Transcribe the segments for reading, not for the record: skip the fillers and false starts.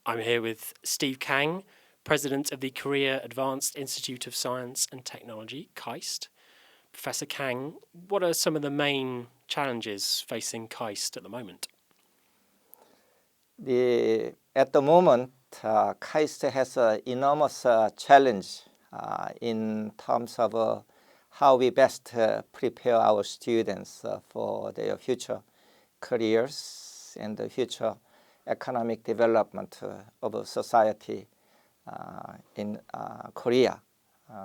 I'm here with Steve Kang, President of the Korea Advanced Institute of Science and Technology, KAIST. Professor Kang, what are some of the main challenges facing KAIST at the moment? At the moment, KAIST has an enormous challenge in terms of how we best prepare our students for their future careers and the future economic development of society in Korea.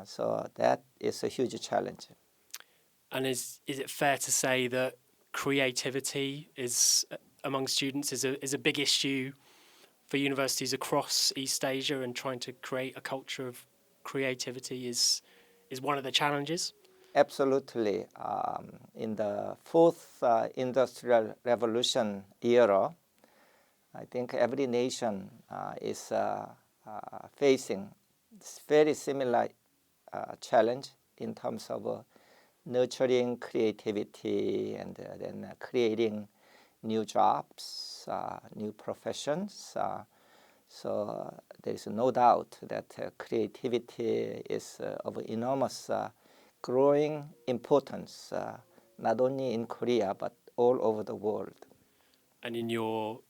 So that is a huge challenge. And is it fair to say that creativity among students is a big issue for universities across East Asia, and trying to create a culture of creativity is one of the challenges? Absolutely. In the fourth industrial revolution era, I think every nation is facing very similar challenge in terms of nurturing creativity and then creating new jobs, new professions. So there is no doubt that creativity is of enormous growing importance, not only in Korea but all over the world. And in your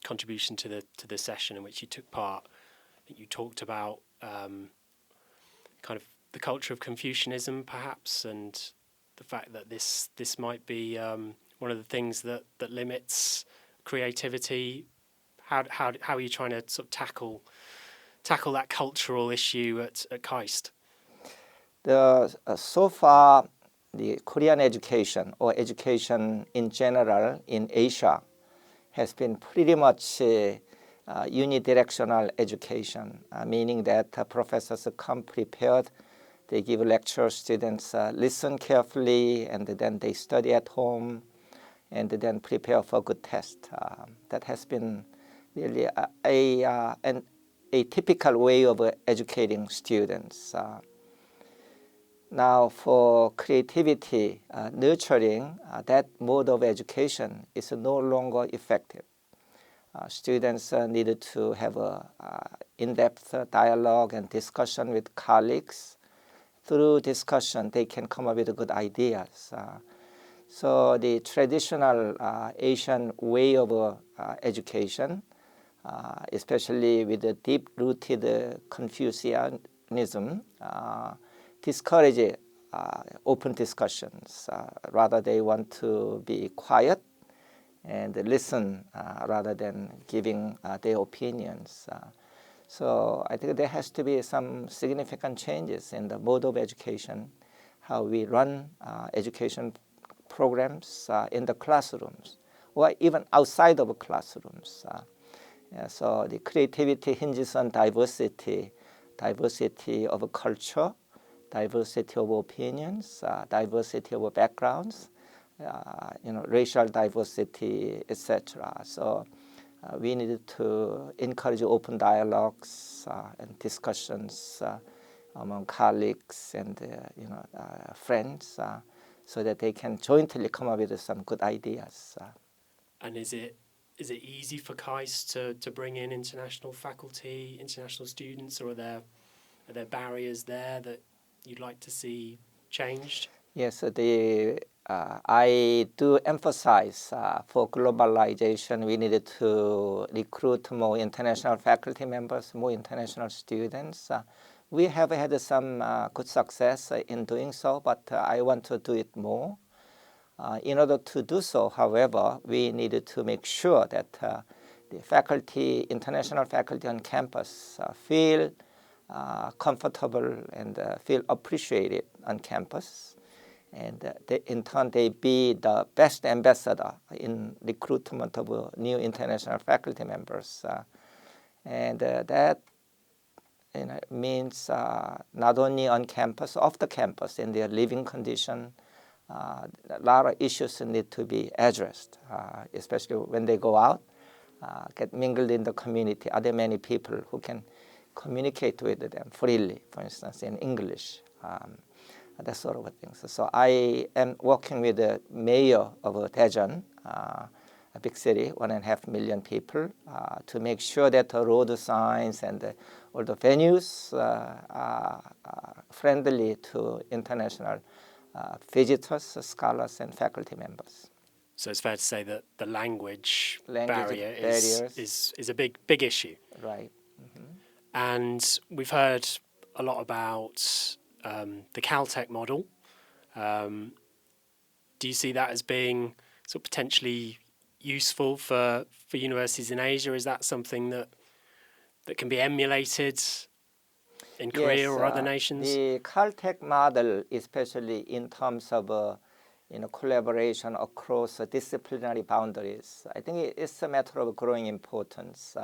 contribution to the session in which you took part, I think you talked about kind of the culture of Confucianism, perhaps, and the fact that this might be one of the things that limits creativity. How are you trying to sort of tackle that cultural issue at KAIST? So far, the Korean education or education in general in Asia has been pretty much unidirectional education, meaning that professors come prepared, they give lectures, students listen carefully, and then they study at home, and then prepare for a good test. That has been really a typical way of educating students. Now, for creativity, nurturing, that mode of education is no longer effective. Students needed to have a in-depth dialogue and discussion with colleagues. Through discussion, they can come up with good ideas. So the traditional Asian way of education, especially with the deep-rooted Confucianism, discourage open discussions. Rather, they want to be quiet and listen rather than giving their opinions. So I think there has to be some significant changes in the mode of education, how we run education programs in the classrooms or even outside of classrooms. So the creativity hinges on diversity of culture, diversity of opinions, diversity of backgrounds, racial diversity, etc. So we needed to encourage open dialogues and discussions among colleagues and friends, so that they can jointly come up with some good ideas. And is it easy for KAIST to bring in international faculty, international students, or are there barriers there that you'd like to see changed? Yes, I do emphasize for globalization, we needed to recruit more international faculty members, more international students. We have had some good success in doing so, but I want to do it more. In order to do so, however, we needed to make sure that the international faculty on campus feel comfortable and feel appreciated on campus. And in turn, they be the best ambassador in recruitment of new international faculty members. And that means not only on campus, off the campus, in their living condition, a lot of issues need to be addressed, especially when they go out, get mingled in the community. Are there many people who can communicate with them freely, for instance, in English? That sort of things. So I am working with the mayor of Daejeon a big city, 1.5 million people, to make sure that the road signs and all the venues are friendly to international visitors, scholars, and faculty members. So it's fair to say that the language barrier barriers. is a big issue. Right. And we've heard a lot about the Caltech model. Do you see that as being sort of potentially useful for universities in Asia? Is that something that can be emulated in Korea or other nations? The Caltech model, especially in terms of collaboration across disciplinary boundaries, I think it's a matter of growing importance.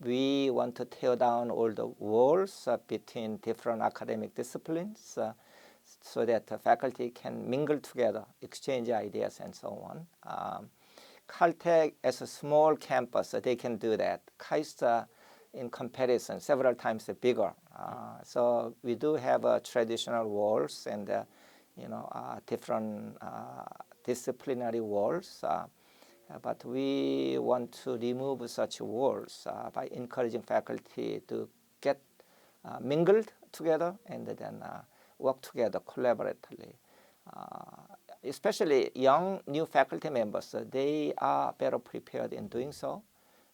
We want to tear down all the walls between different academic disciplines so that the faculty can mingle together, exchange ideas, and so on. Caltech, as a small campus, they can do that. KAIST, in comparison, several times bigger. So we do have traditional walls and different disciplinary walls. But we want to remove such walls by encouraging faculty to get mingled together and then work together collaboratively. Especially young new faculty members, they are better prepared in doing so.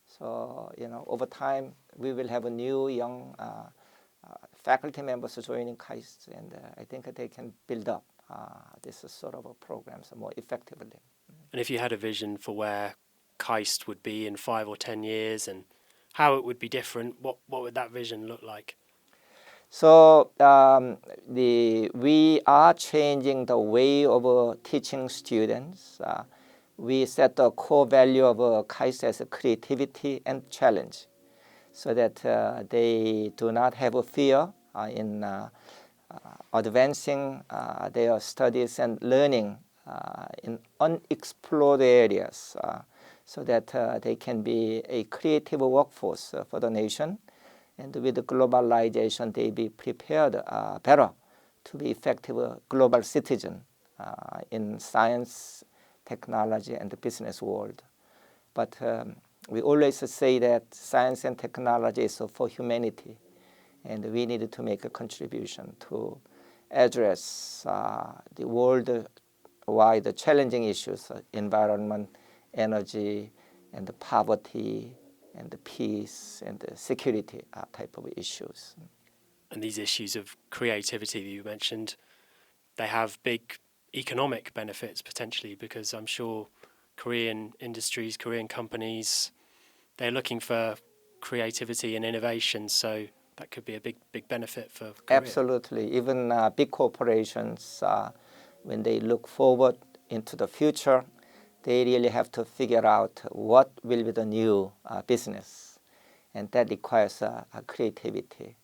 So over time we will have a new young faculty members joining KAIST, and I think they can build up this sort of programs more effectively. And if you had a vision for where KAIST would be in 5 or 10 years and how it would be different, what would that vision look like? So we are changing the way of teaching students. We set the core value of KAIST as creativity and challenge, so that they do not have a fear in advancing their studies and learning in unexplored areas, so that they can be a creative workforce for the nation. And with globalization, they be prepared better to be effective global citizen in science, technology, and the business world. But we always say that science and technology is for humanity, and we need to make a contribution to address the world-wide challenging issues, environment, energy, and the poverty, and the peace, and the security type of issues. And these issues of creativity that you mentioned, they have big economic benefits potentially, because I'm sure Korean industries, Korean companies, they're looking for creativity and innovation, so that could be a big benefit for Korea. Absolutely. Even big corporations, when they look forward into the future, they really have to figure out what will be the new business. And that requires creativity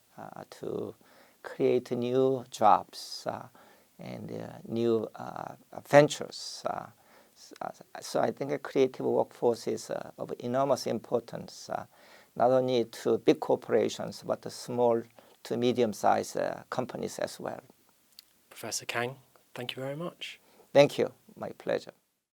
to create new jobs and new ventures. So I think a creative workforce is of enormous importance, not only to big corporations, but to small to medium-sized companies as well. Professor Kang, thank you very much. Thank you. My pleasure.